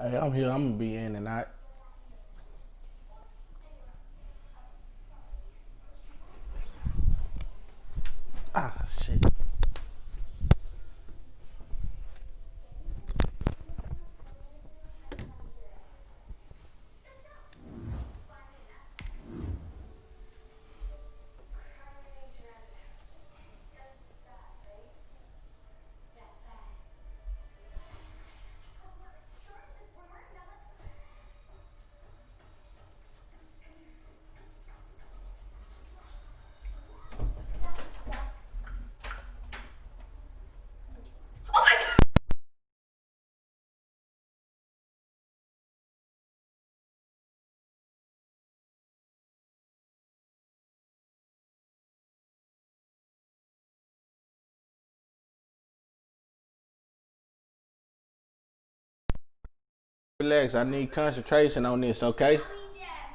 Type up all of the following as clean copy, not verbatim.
Hey, I'm here. I'm gonna be in and out. Ah, shit. Relax. I need concentration on this, okay? Yeah,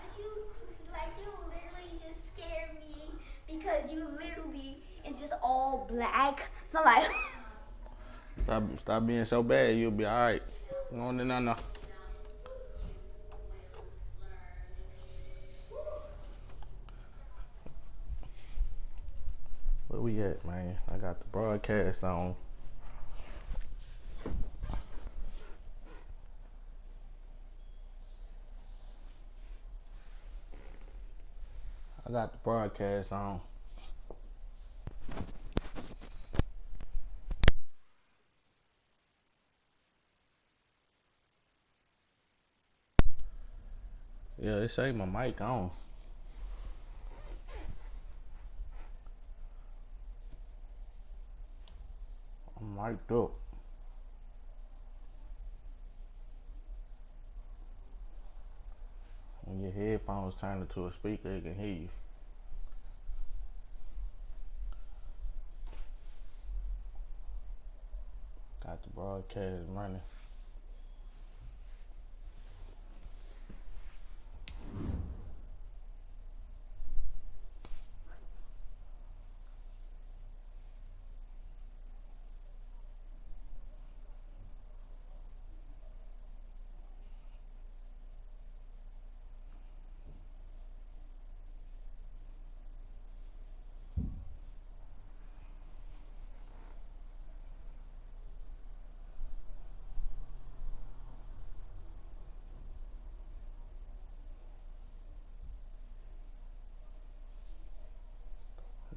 but you literally just scared me because you literally in just all black. So I'm like, Stop being so bad. You'll be all right. No, no, no, no. Where we at, man? I got the broadcast on. I got the broadcast on. Yeah, it say my mic on. I'm mic'd up. When your headphones turn into a speaker, it can hear you. Got the broadcast running.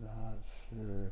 Not sure.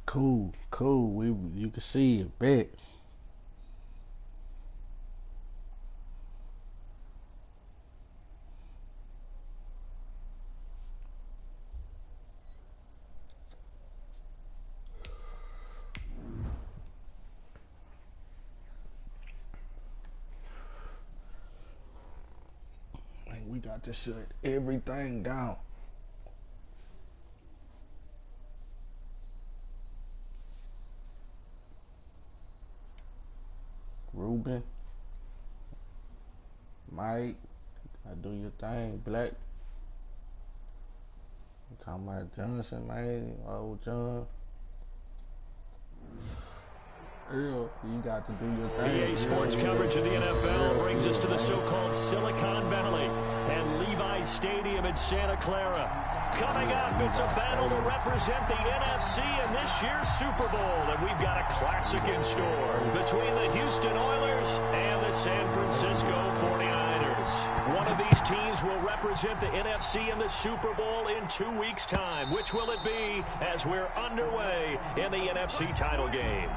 Cool, cool. You can see it. Bet. Man, we got to shut everything down. Mike. I do your thing, Black. I'm talking about Johnson, man. Old John. Earl, you got to do your thing. EA Sports coverage of the NFL brings us to the so-called Silicon Valley and Levi's Stadium in Santa Clara. Coming up, it's a battle to represent the NFC in this year's Super Bowl, and we've got a classic in store between the Houston Oilers and the San Francisco 49ers. One of these teams will represent the NFC in the Super Bowl in 2 weeks' time. Which will it be as we're underway in the NFC title game?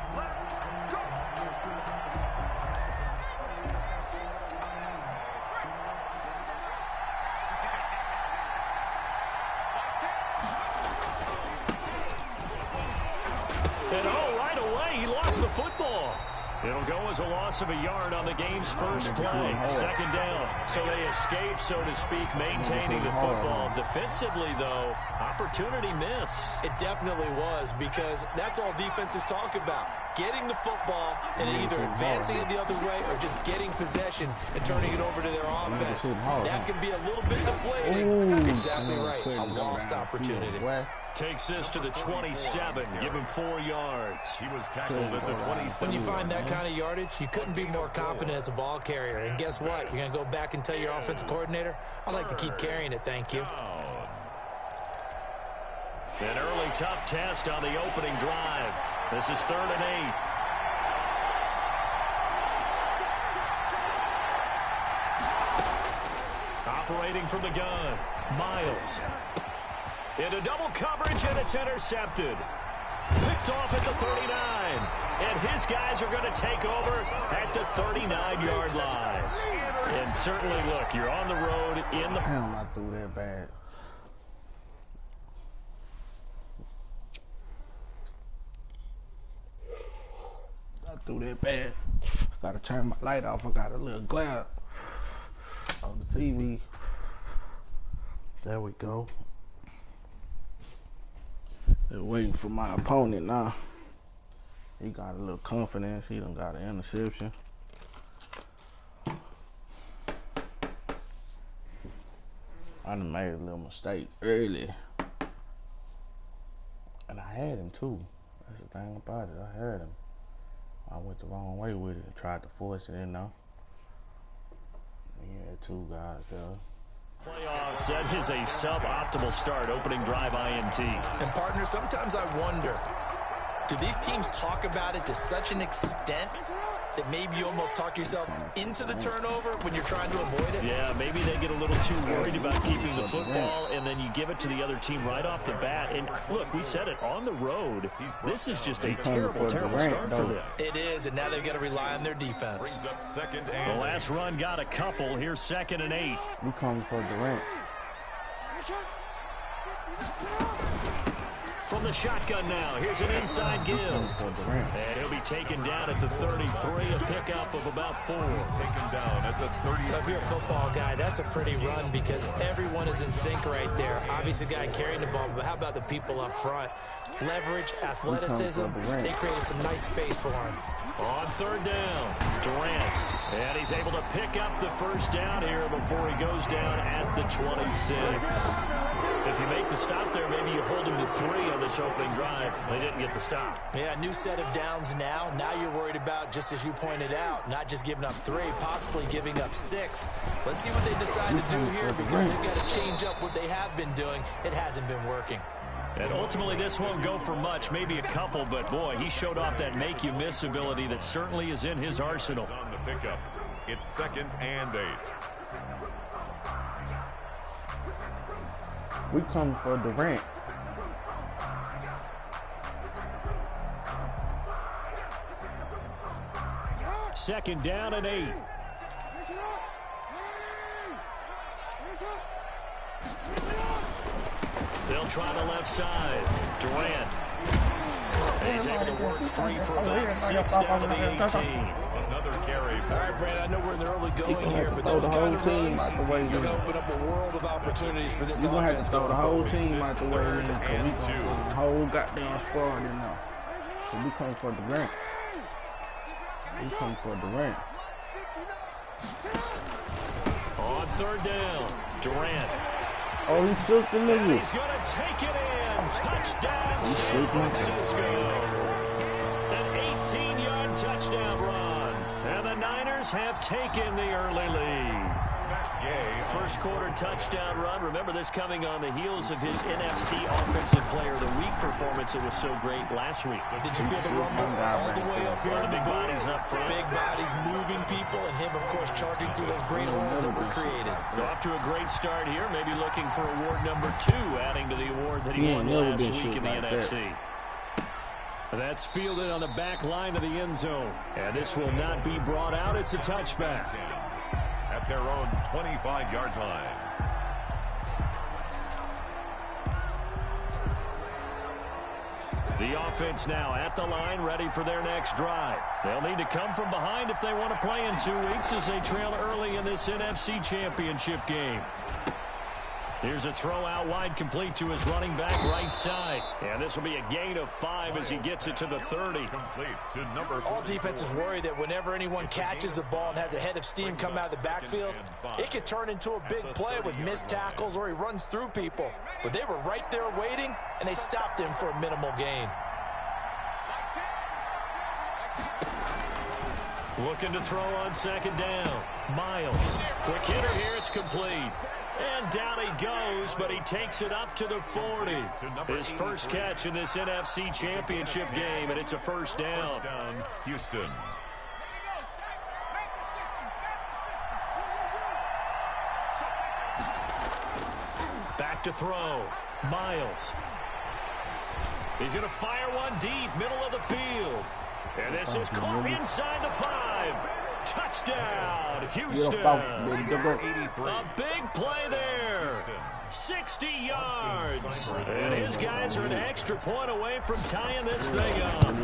And oh, right away, he lost the football. It'll go as a loss of a yard on the game's first play. Second down. So they escape, so to speak, maintaining the football. Defensively, though, opportunity miss. It definitely was, because that's all defenses talk about. Getting the football and either advancing it the other way or just getting possession and turning it over to their offense. That can be a little bit deflating. Exactly right. A lost opportunity. Takes this to the 27. Give him 4 yards. He was tackled at the 27. When you find that kind of yardage, you couldn't be more confident as a ball carrier. And guess what? You're going to go back and tell your offensive coordinator, I'd like to keep carrying it, thank you. An early tough test on the opening drive. This is 3rd and 8. Operating from the gun, Miles. Into double coverage, and it's intercepted. Picked off at the 39. And his guys are going to take over at the 39-yard line. And certainly, look, you're on the road in the... Damn, I threw that bad. I threw that bad. Gotta turn my light off. I got a little glare on the TV. There we go. They're waiting for my opponent now. He got a little confidence. He done got an interception. I done made a little mistake early. And I had him too. That's the thing about it. I had him. I went the wrong way with it and tried to force it in there. He had 2 guys there. Playoffs, that is a suboptimal start, opening drive INT. And partner, sometimes I wonder, do these teams talk about it to such an extent that maybe you almost talk yourself into the turnover when you're trying to avoid it? Yeah, maybe they get a little too worried about keeping the football, and then you give it to the other team right off the bat. And look, we said it, on the road, this is just a terrible, terrible start for them. It is, and now they've got to rely on their defense. The last run got a couple. Here's 2nd and 8. We coming for Durant. From the shotgun now, here's an inside give. And he'll be taken down at the 33, a pickup of about 4. Taken down at the 30. If you're a football guy, that's a pretty run because everyone is in sync right there. Obviously, the guy carrying the ball, but how about the people up front? Leverage, athleticism, they created some nice space for him. On 3rd down, Durant. And he's able to pick up the first down here before he goes down at the 26. If you make the stop there, maybe you hold him to 3 on this opening drive. They didn't get the stop. Yeah, new set of downs now. Now you're worried about, just as you pointed out, not just giving up 3, possibly giving up 6. Let's see what they decide to do here because they've got to change up what they have been doing. It hasn't been working. And ultimately, this won't go for much, maybe a couple, but boy, he showed off that make-you-miss ability that certainly is in his arsenal. On the pickup, it's 2nd and 8. We coming for Durant. Second down and 8. They'll try the left side. Durant. He's able to work free for about 6 down to the 18. Another carry. All right, Brad, I know we're in the early going here, but those kind of runs are going to open up a world of opportunities for this offense. We're going to have to throw the whole team out the way Third because we and going to 2. put the whole goddamn squad in there. So we coming for Durant. We coming for Durant. third down. Durant. Oh, he shook the nigga. He's going to take it in. Touchdown, San Francisco. An 18-yard touchdown run. And the Niners have taken the early lead. First quarter touchdown run. Remember this coming on the heels of his NFC Offensive Player of the Week performance. It was so great last week. Did you feel the rumble all the way up here? The big bodies up front. Big bodies moving people, and him, of course, charging through those great holes that were created. Off to a great start here. Maybe looking for award number 2, adding to the award that he won last week in the NFC. That's fielded on the back line of the end zone. And this will not be brought out. It's a touchback. At their own 25-yard line. The offense now at the line, ready for their next drive. They'll need to come from behind if they want to play in 2 weeks as they trail early in this NFC Championship game. Here's a throw out wide, complete to his running back right side. And this will be a gain of 5 as he gets it to the 30. Complete to number 3. All defenses worry that whenever anyone catches the ball and has a head of steam come out of the backfield, it could turn into a big play with missed tackles or he runs through people. But they were right there waiting, and they stopped him for a minimal gain. Looking to throw on second down. Miles. Quick hitter here. It's complete. And down he goes, but he takes it up to the 40. His first catch in this NFC Championship game, and it's a first down. Houston. Back to throw. Miles. He's going to fire one deep, middle of the field. And this is caught inside the 5. Touchdown, Houston. A big play there. 60 yards. And his guys are an extra point away from tying this thing up.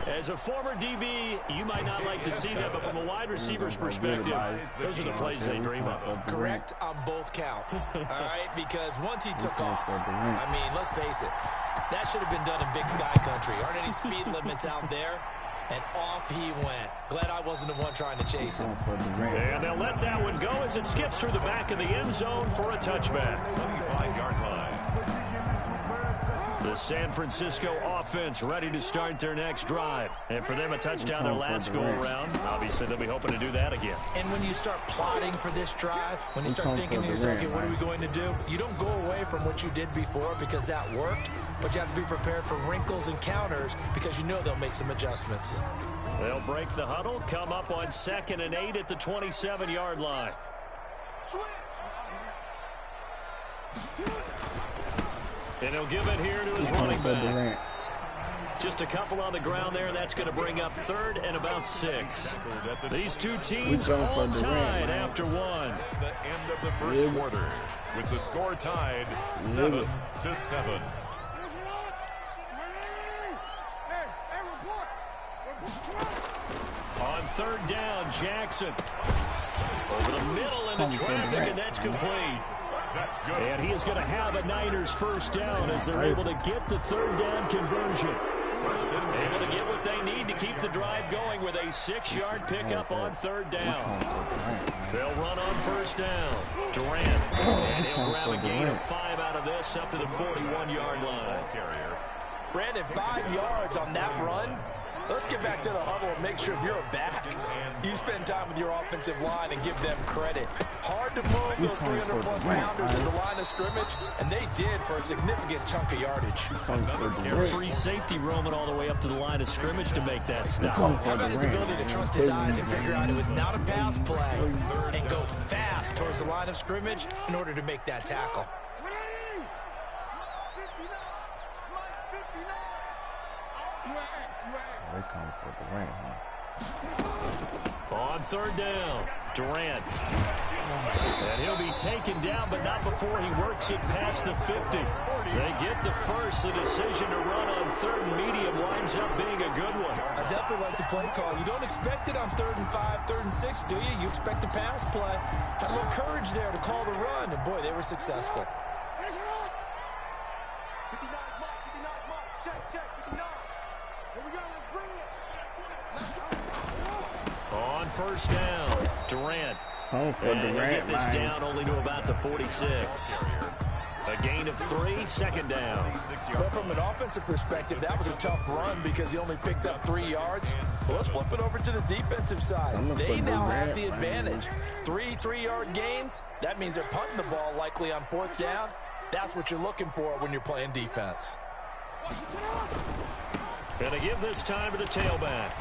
As a former DB, you might not like to see that, but from a wide receiver's perspective, those are the plays they dream of. Correct on both counts. All right, because once he took off, I mean, let's face it, that should have been done in Big Sky Country. Aren't any speed limits out there? And off he went. Glad I wasn't the one trying to chase him. And they'll let that one go as it skips through the back of the end zone for a touchback. 25-yard line. The San Francisco offense ready to start their next drive. And for them, a touchdown their last go-around. Obviously, they'll be hoping to do that again. And when you start plotting for this drive, when you start thinking to yourself, okay, what are we going to do? You don't go away from what you did before because that worked, but you have to be prepared for wrinkles and counters because you know they'll make some adjustments. They'll break the huddle, come up on 2nd and 8 at the 27-yard line. And he'll give it here to his running back. Just a couple on the ground there. That's going to bring up 3rd and about 6. These two teams all tied after one. It's the end of the first quarter with the score tied 7-7. On 3rd down, Jackson. Over the middle into traffic, and that's complete. That's good. And he is going to have a Niners first down as they're able to get the 3rd down conversion. Able to get what they need to keep the drive going with a 6-yard pickup on 3rd down. They'll run on 1st down. Durant. And he'll grab a gain of 5 out of this up to the 41-yard line. Brandon, 5 yards on that run. Let's get back to the huddle and make sure if you're a back, you spend time with your offensive line and give them credit. Hard to move those 300-plus pounders in the line of scrimmage, and they did for a significant chunk of yardage. Free safety roaming all the way up to the line of scrimmage to make that stop. How about his ability to trust his eyes and figure out it was not a pass play and go fast towards the line of scrimmage in order to make that tackle. On 3rd down, Durant. And he'll be taken down, but not before he works it past the 50. They get the first. The decision to run on 3rd and medium winds up being a good one. I definitely like the play call. You don't expect it on 3rd and 5, 3rd and 6, do you? You expect a pass play. Had a little courage there to call the run, and boy, they were successful. On 1st down, Durant. And he'll get this down only to about the 46. A gain of 3, second down. But from an offensive perspective, that was a tough run because he only picked up 3 yards. So let's flip it over to the defensive side. They now have the advantage. 3 3-yard gains. That means they're punting the ball likely on 4th down. That's what you're looking for when you're playing defense. Gonna give this time to the tailback.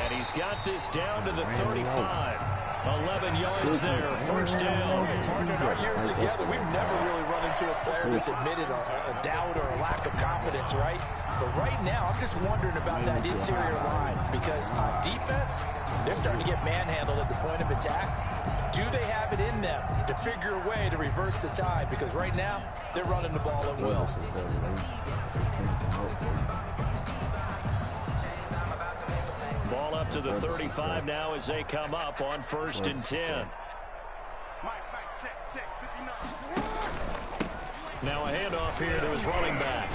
And he's got this down to the 35. 11 yards there, first down. In our years together, we've never really run into a player that's admitted a doubt or a lack of confidence, right? But right now, I'm just wondering about that interior line because on defense, they're starting to get manhandled at the point of attack. Do they have it in them to figure a way to reverse the tide? Because right now, they're running the ball at will. Ball up to the 35 now as they come up on 1st and 10. Now a handoff here to his running back.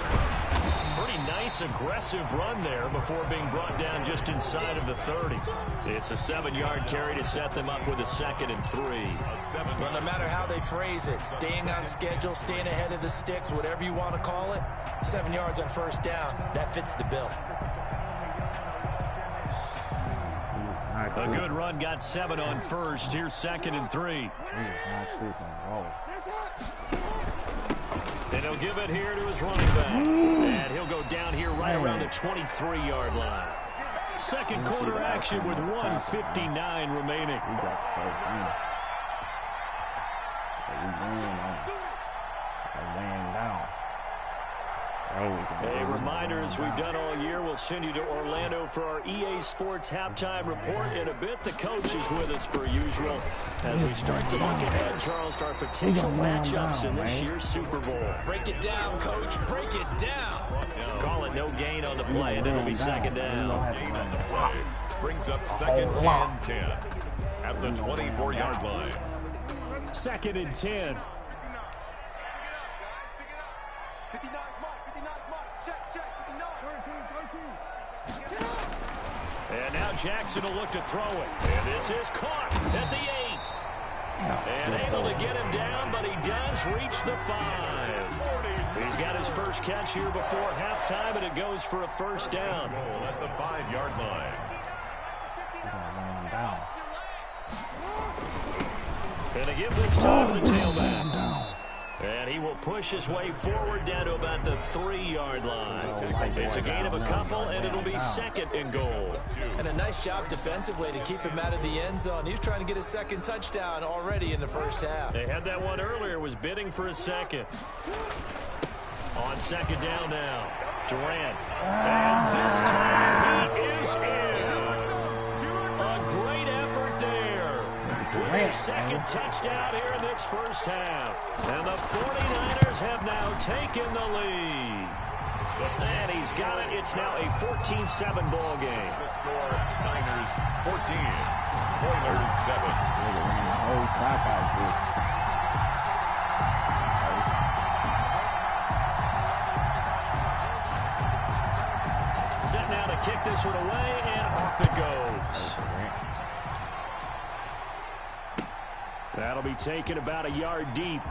Pretty nice, aggressive run there before being brought down just inside of the 30. It's a 7-yard carry to set them up with a 2nd and 3. Well, no matter how they phrase it, staying on schedule, staying ahead of the sticks, whatever you want to call it, 7 yards on 1st down, that fits the bill. A good run, got 7 on 1st. Here's 2nd and 3. And he'll give it here to his running back. And he'll go down here right around the 23-yard line. Second quarter action with 1:59 remaining. A reminder, as we've done all year, we'll send you to Orlando for our EA Sports halftime report. In a bit, the coach is with us per usual as we start to look ahead, Charles, to our potential matchups in this year's Super Bowl. Break it down, coach. Break it down. Call it no gain on the play, and it'll be 2nd down. Brings up 2nd and 10 at the 24-yard line. 2nd and 10. And now Jackson will look to throw it. And this is caught at the 8. And able to get him down, but he does reach the 5. He's got his first catch here before halftime, and it goes for a 1st down. At the 5-yard line. And to give this time to the tailback. And he will push his way forward down to about the 3-yard line. It's a gain of a couple, and it'll be 2nd and goal. And a nice job defensively to keep him out of the end zone. He was trying to get his 2nd touchdown already in the 1st half. They had that one earlier, was bidding for a 2nd. On 2nd down now, Durant. And this time he is in. A great effort there. With his 2nd touchdown here in this 1st half. And the 49ers have now taken the lead. And he's got it. It's now a 14-7 ball game. The score, Niners 14, Oilers 7. Set now to kick this one away, and off it goes. That'll be taken about a yard deep.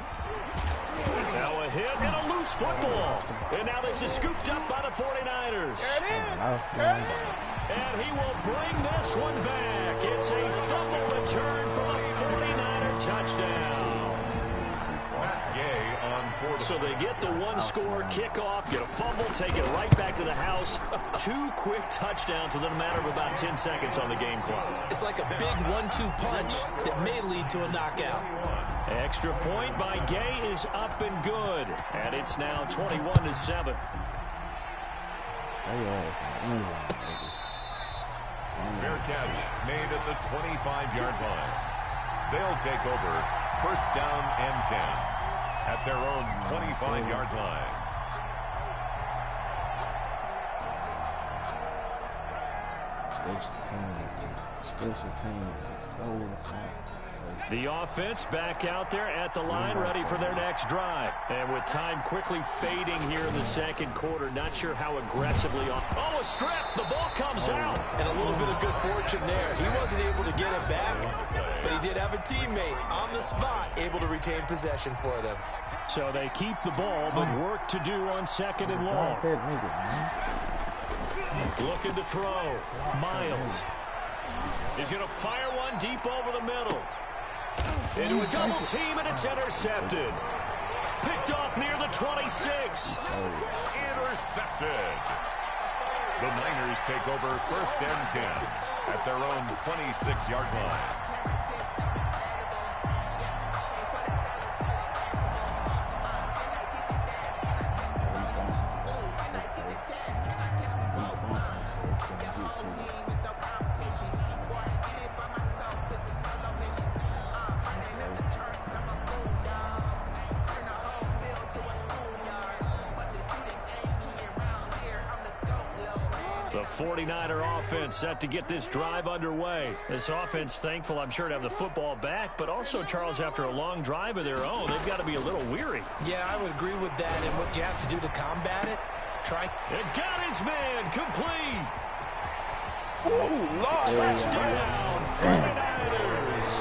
Now a hit and a loose football. And now this is scooped up by the 49ers. And he will bring this one back. It's a fumble return for a 49er touchdown. So they get the 1-score kickoff, get a fumble, take it right back to the house. 2 quick touchdowns within a matter of about 10 seconds on the game clock. It's like a big 1-2 punch that may lead to a knockout. Extra point by Gay is up and good. And it's now 21-7. Fair catch made at the 25-yard line. They'll take over 1st down and 10 at their own 25-yard line. Special teams. The offense back out there at the line, ready for their next drive. And with time quickly fading here in the 2nd quarter, not sure how aggressively. Oh, a strip! The ball comes out. And a little bit of good fortune there. He wasn't able to get it back, but he did have have a teammate on the spot able to retain possession for them. So they keep the ball, but work to do on 2nd and long. Looking to throw. Miles. He's going to fire one deep over the middle. Into a double team, and it's intercepted. Picked off near the 26. Intercepted. The Niners take over 1st and 10 at their own 26-yard line. The 49er offense set to get this drive underway. This offense thankful, I'm sure, to have the football back, but also, Charles, after a long drive of their own, they've got to be a little weary. Yeah, I would agree with that. And what you have to do to combat it, It got his man complete. Ooh, Lord. Touchdown, 49ers.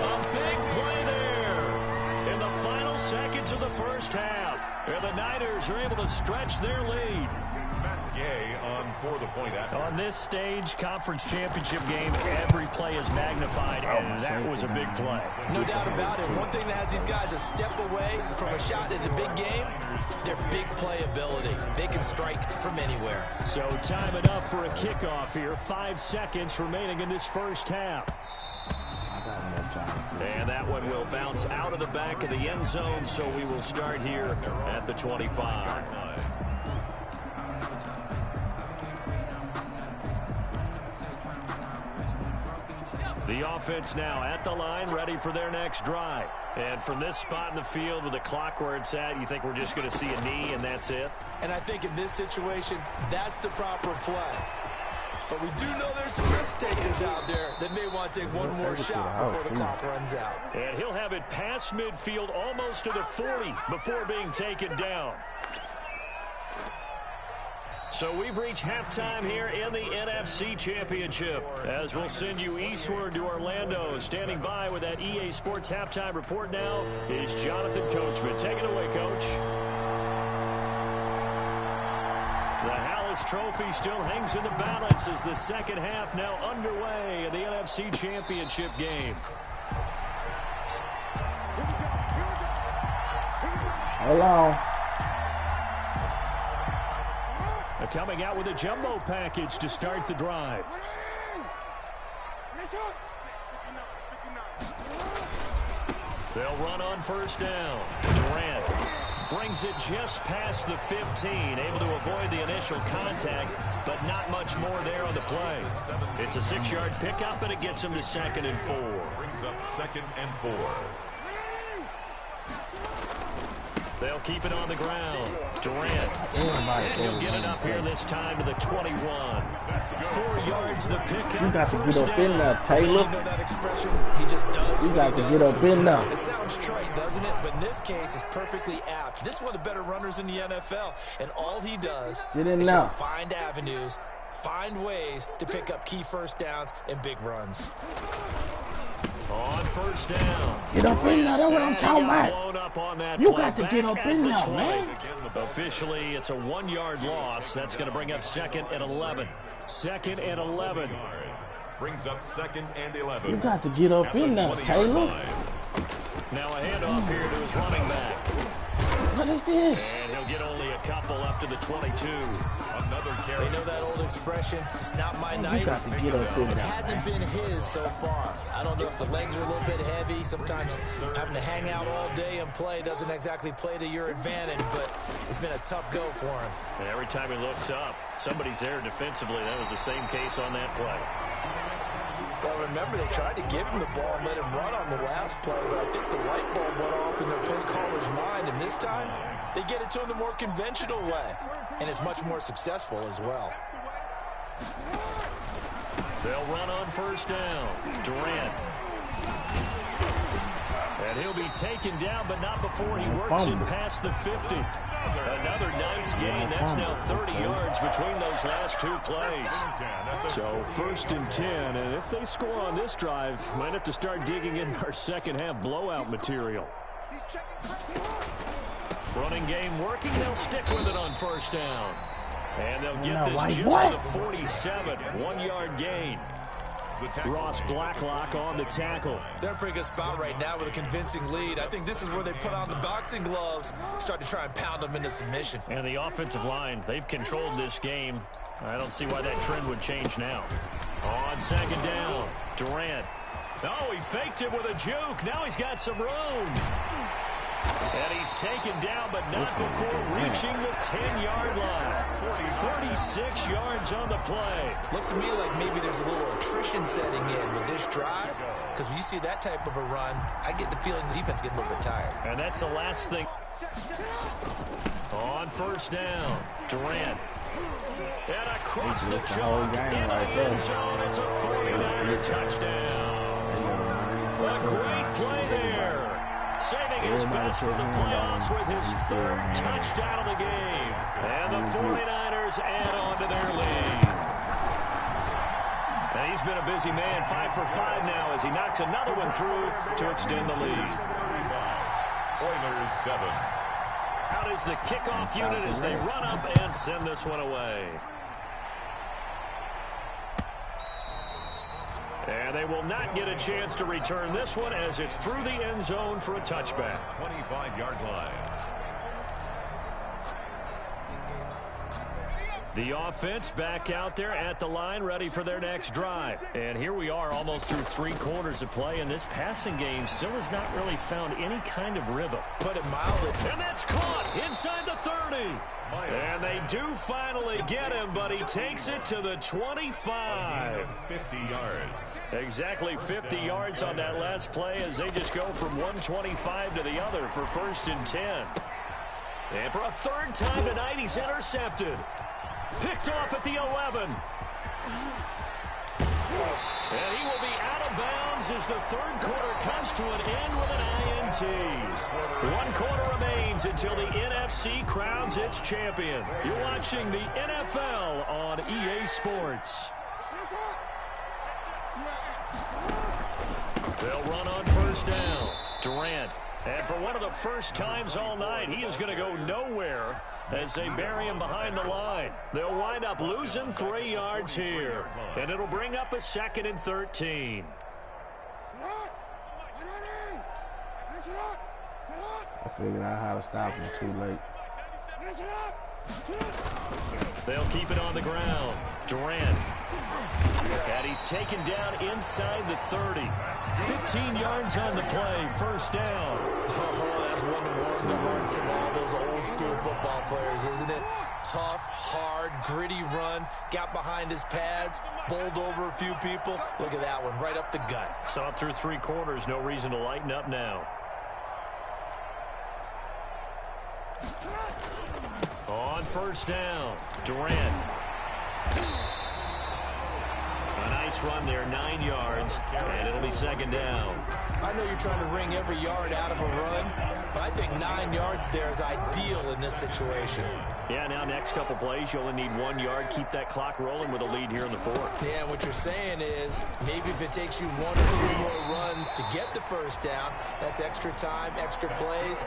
A big play there in the final seconds of the first half. And the Niners are able to stretch their lead. Gay on for the point after. On this stage, conference championship game, every play is magnified, and that was a big play. No doubt about it. One thing that has these guys a step away from a shot at the big game, their big play ability. They can strike from anywhere. So time it up for a kickoff here. 5 seconds remaining in this first half. And that one will bounce out of the back of the end zone, so we will start here at the 25. The offense now at the line, ready for their next drive. And from this spot in the field with the clock where it's at, you think we're just going to see a knee and that's it? And I think in this situation, that's the proper play. But we do know there's some risk takers out there that may want to take one more shot before the clock runs out. And he'll have it past midfield almost to the 40 before being taken down. So we've reached halftime here in the NFC Championship. As we'll send you eastward to Orlando. Standing by with that EA Sports halftime report now is Jonathan Coachman. Take it away, Coach. The Hallis Trophy still hangs in the balance as the second half now underway in the NFC Championship game. Hold on. Coming out with a jumbo package to start the drive. They'll run on first down. Durant brings it just past the 15, able to avoid the initial contact, but not much more there on the play. It's a 6-yard pickup, and it gets him to 2nd and 4. Brings up 2nd and 4. They'll keep it on the ground. Durant. And he'll get it up here this time to the 21. 4 yards the pickup. You got to get up in there, Taylor. You know that expression? He just does. You got to get up in there. It sounds trite, doesn't it? But in this case, it's perfectly apt. This is one of the better runners in the NFL, and all he does is just find avenues, find ways to pick up key first downs and big runs. On first down. Get up in there. That's what I'm talking about. You got to get up in there, man. Officially, it's a 1-yard loss. That's going to bring up 2nd and 11. 2nd and 11. Brings up 2nd and 11. You got to get up in there, Taylor. Now a handoff here to his running back. What is this? And he'll get only a couple up to the 22. Another carry. They know that old expression, it's not my night. You got to get up in It there. hasn't been his so far. I don't know if the legs are a little bit heavy. Sometimes having to hang out all day and play doesn't exactly play to your advantage, but it's been a tough go for him. And every time he looks up, somebody's there defensively. That was the same case on that play. Well, remember, they tried to give him the ball and let him run on the last play, but I think the light bulb went off in their play caller's mind, and this time they get it to him the more conventional way, and it's much more successful as well. They'll run on first down. Durant. And he'll be taken down, but not before he works it past the 50. Another nice gain. That's now 30 yards between those last two plays. So 1st and 10, and if they score on this drive, might have to start digging in our second half blowout material. Running game working. They'll stick with it on 1st down. And they'll get this just to the 47. 1-yard gain. Ross Blacklock on the tackle. They're in a pretty good spot right now with a convincing lead. I think this is where they put on the boxing gloves, start to try and pound them into submission. And the offensive line, they've controlled this game. I don't see why that trend would change now. On 2nd down, Durant. Oh, he faked it with a juke. Now he's got some room. And he's taken down, but not before reaching the 10-yard line. 36 yards on the play. Looks to me like maybe there's a little attrition setting in with this drive, because when you see that type of a run, I get the feeling the defense getting a little bit tired. And that's the last thing. On 1st down, Durant. And across the chalk in the end zone, it's a 49er touchdown. A great play there. Saving his best for the playoffs with his 3rd touchdown of the game. And the 49ers add on to their lead. And he's been a busy man, 5 for 5 now as he knocks another one through to extend the lead. Oilers 7. Out is the kickoff unit as they run up and send this one away. And they will not get a chance to return this one as it's through the end zone for a touchback. 25-yard line. The offense back out there at the line, ready for their next drive. And here we are almost through 3 quarters of play, and this passing game still has not really found any kind of rhythm. Put it mildly. And that's caught inside the 30. And they do finally get him, but he takes it to the 25. 50 yards. Exactly 50 yards on that last play as they just go from 125 to the other for 1st and 10. And for a 3rd time tonight, he's intercepted. Picked off at the 11. And he will be out of bounds as the 3rd quarter comes to an end with an INT. 1 quarter remains until the NFC crowns its champion. You're watching the NFL on EA Sports. They'll run on 1st down. Durant. And for one of the first times all night, he is going to go nowhere as they bury him behind the line. They'll wind up losing 3 yards here. And it'll bring up a 2nd and 13. I figured out how to stop him too late. They'll keep it on the ground. Durant. And he's taken down inside the 30. 15 yards on the play. 1st down. Oh, that's one to warm the hearts of all those old school football players, isn't it? Tough, hard, gritty run. Got behind his pads. Bowled over a few people. Look at that one. Right up the gut. Saw it through 3 quarters. No reason to lighten up now. On 1st down, Durant. A nice run there, 9 yards, and it'll be 2nd down. I know you're trying to wring every yard out of a run, but I think 9 yards there is ideal in this situation. Yeah, now next couple plays, you only need 1 yard. Keep that clock rolling with a lead here in the 4th. Yeah, what you're saying is maybe if it takes you 1 or 2 more runs to get the 1st down, that's extra time, extra plays.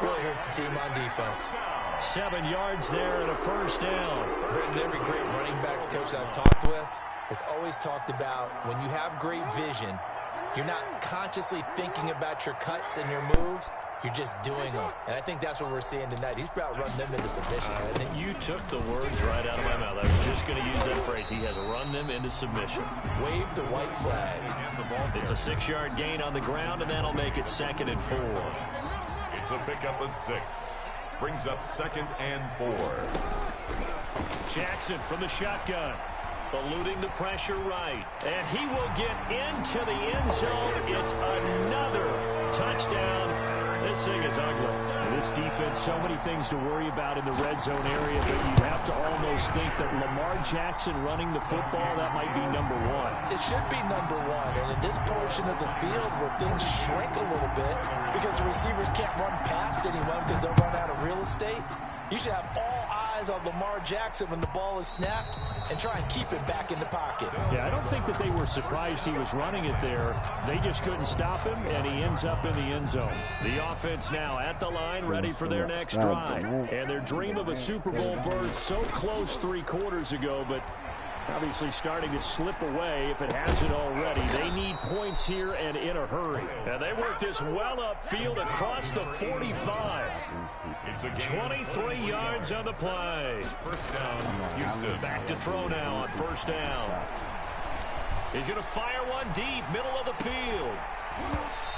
Really hurts the team on defense. 7 yards there and a 1st down. Britton, every great running backs coach I've talked with has always talked about when you have great vision, you're not consciously thinking about your cuts and your moves. You're just doing them. And I think that's what we're seeing tonight. He's about running them into submission, hasn't he? You took the words right out of my mouth. I was just going to use that phrase. He has run them into submission. Wave the white flag. It's a 6-yard gain on the ground, and that'll make it 2nd and 4. It's a pickup of 6. Brings up 2nd and 4. Jackson from the shotgun. Eluding the pressure right. And he will get into the end zone. It's another touchdown as Passing is ugly. This defense, so many things to worry about in the red zone area, but you have to almost think that Lamar Jackson running the football, that might be number one. It should be number one, and in this portion of the field where things shrink a little bit because the receivers can't run past anyone because they'll run out of real estate, you should have all eyes on Lamar Jackson when the ball is snapped and try and keep it back in the pocket. Yeah, I don't think that they were surprised he was running it there. They just couldn't stop him, and he ends up in the end zone. The offense now at the line, ready for their next drive. And their dream of a Super Bowl berth so close 3 quarters ago, but obviously starting to slip away if it hasn't already. They need points here and in a hurry. And they work this well upfield across the 45. It's a 23 yards on the play. First down, Houston. Back to throw now on first down. He's going to fire one deep, middle of the field.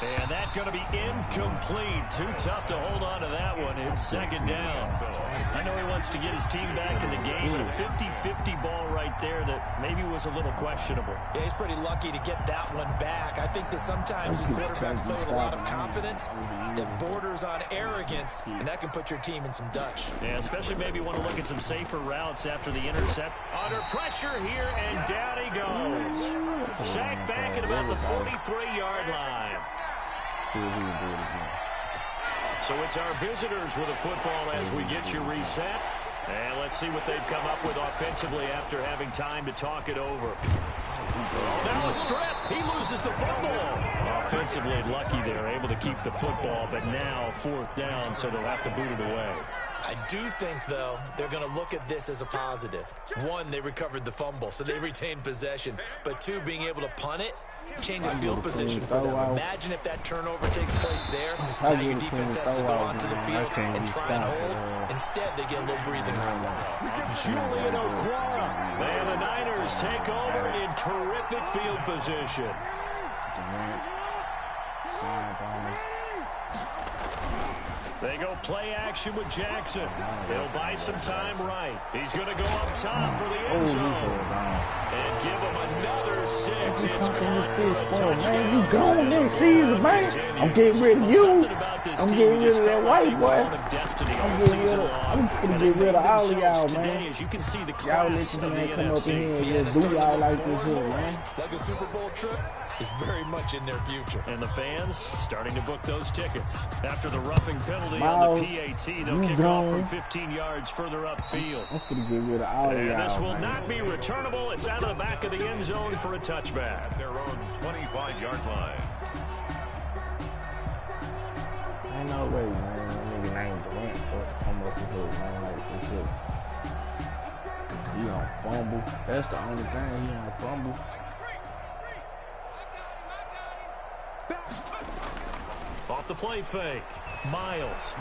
And that's going to be incomplete. Too tough to hold on to that one. It's second down. I know he wants to get his team back in the game, but a 50-50 ball right there that maybe was a little questionable. Yeah, he's pretty lucky to get that one back. I think that sometimes these quarterbacks play with a lot of confidence that borders on arrogance, and that can put your team in some Dutch. Yeah, especially maybe want to look at some safer routes after the intercept. Under pressure here, and down he goes. Sacked back at about the 43-yard line. So it's our visitors with a football as we get you reset. And let's see what they've come up with offensively after having time to talk it over. Now a strip. He loses the football. Offensively lucky they're able to keep the football, but now 4th down, so they'll have to boot it away. I do think, though, they're going to look at this as a positive. 1, they recovered the fumble, so they retained possession. But 2, being able to punt it changes field position for them. Imagine if that turnover takes place there. Now your defense has to go onto the field and try and hold. Instead, they get a little breathing room. Julian Okwara. And the Niners take over in terrific field position. They go play action with Jackson. He'll buy some time right. He's going to go up top for the end zone. And give him another 6. It's caught for a touchdown. Man, you gone next season, man. I'm getting rid of you. I'm getting rid of that white boy. I'm gonna get rid of all of y'all, man. Y'all let your man come up in here and just do y'all like this here, man. Like a Super Bowl trip is very much in their future. And the fans starting to book those tickets. After the roughing penalty on the PAT, they'll kick off from 15 yards further upfield. I'm gonna get rid of all of y'all. And this will not be returnable. It's out of the back of the end zone for a touchback. Their own 25-yard line. Ain't no way, man. That nigga named Durant to come up with her, man, like this here. He don't fumble. That's the only thing. He don't fumble. Off the play fake. Miles.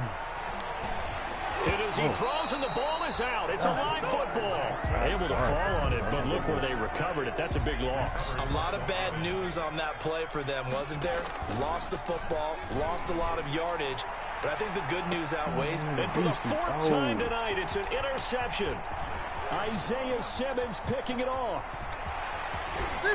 It is, he throws and the ball is out. It's a live football. Able to fall on it, but look where they recovered it. That's a big loss. A lot of bad news on that play for them, wasn't there? Lost the football, lost a lot of yardage, but I think the good news outweighs. And for the 4th time tonight, it's an interception. Isaiah Simmons picking it off. And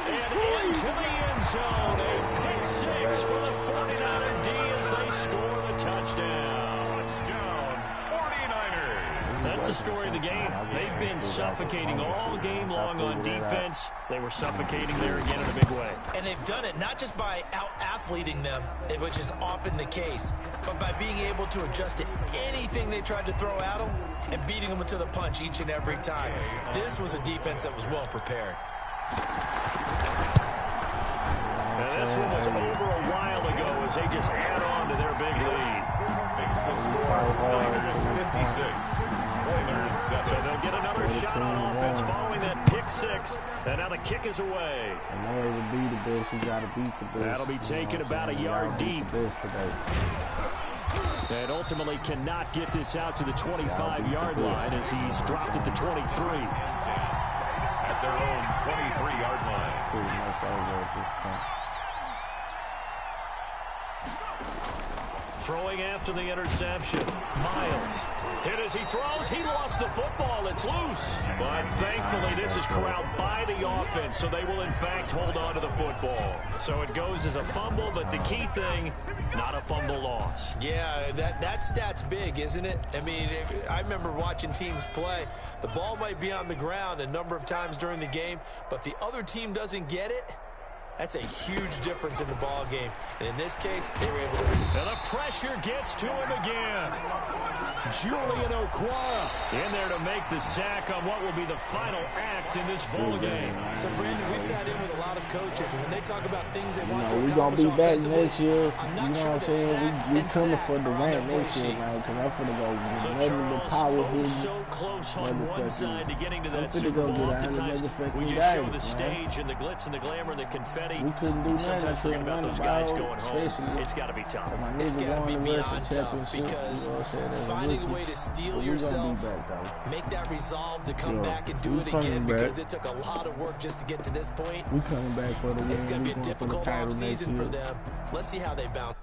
into the end zone, a pick 6 for the 49er D as they score the touchdown. Touchdown, 49ers. That's the story of the game. They've been suffocating all game long on defense. They were suffocating there again in a big way. And they've done it not just by out-athleting them, which is often the case, but by being able to adjust to anything they tried to throw at them and beating them to the punch each and every time. This was a defense that was well prepared. And this one was over a while ago as they just add on to their big lead. Makes the score Niners 56. Niners 7. So they'll get another shot on offense following that pick 6. And now the kick is away. In order to be the best, you gotta beat the best. That'll be taken about a yard deep. And ultimately cannot get this out to the 25-yard line as he's dropped at the 23. At their own 23-yard line. Pretty much over at this point. Throwing after the interception. Miles. Hit as he throws. He lost the football. It's loose. But thankfully, this is corralled by the offense, so they will, in fact, hold on to the football. So it goes as a fumble, but the key thing, not a fumble loss. Yeah, that stat's big, isn't it? I mean, I remember watching teams play. The ball might be on the ground a number of times during the game, but the other team doesn't get it. That's a huge difference in the ball game. And in this case, they were able to... And the pressure gets to him again. Julian Okwara in there to make the sack on what will be the final act in this ball game. So, Brandon, we sat in with a lot of coaches, and when they talk about things they want to we're accomplish going to be back next year. I'm You not know sure what I'm saying? We coming for the rank play next year, sheet. man, because I'm finna go So nothing but power hitting. so close on one side to getting to that Super go Bowl. get Oftentimes, we just show the stage and the glitz and the glamour and the confetti. We couldn't do nothing. Sometimes forget Couldn't about run those the guys ball, going home. especially It's got to be tough. my It's nigga got to be going to the beyond tough because finding a way to steel yourself, make that resolve to come back and do it again because it took a lot of work just to get to this point. We coming back for the win. It's going to be a difficult offseason for them. Let's see how they bounce.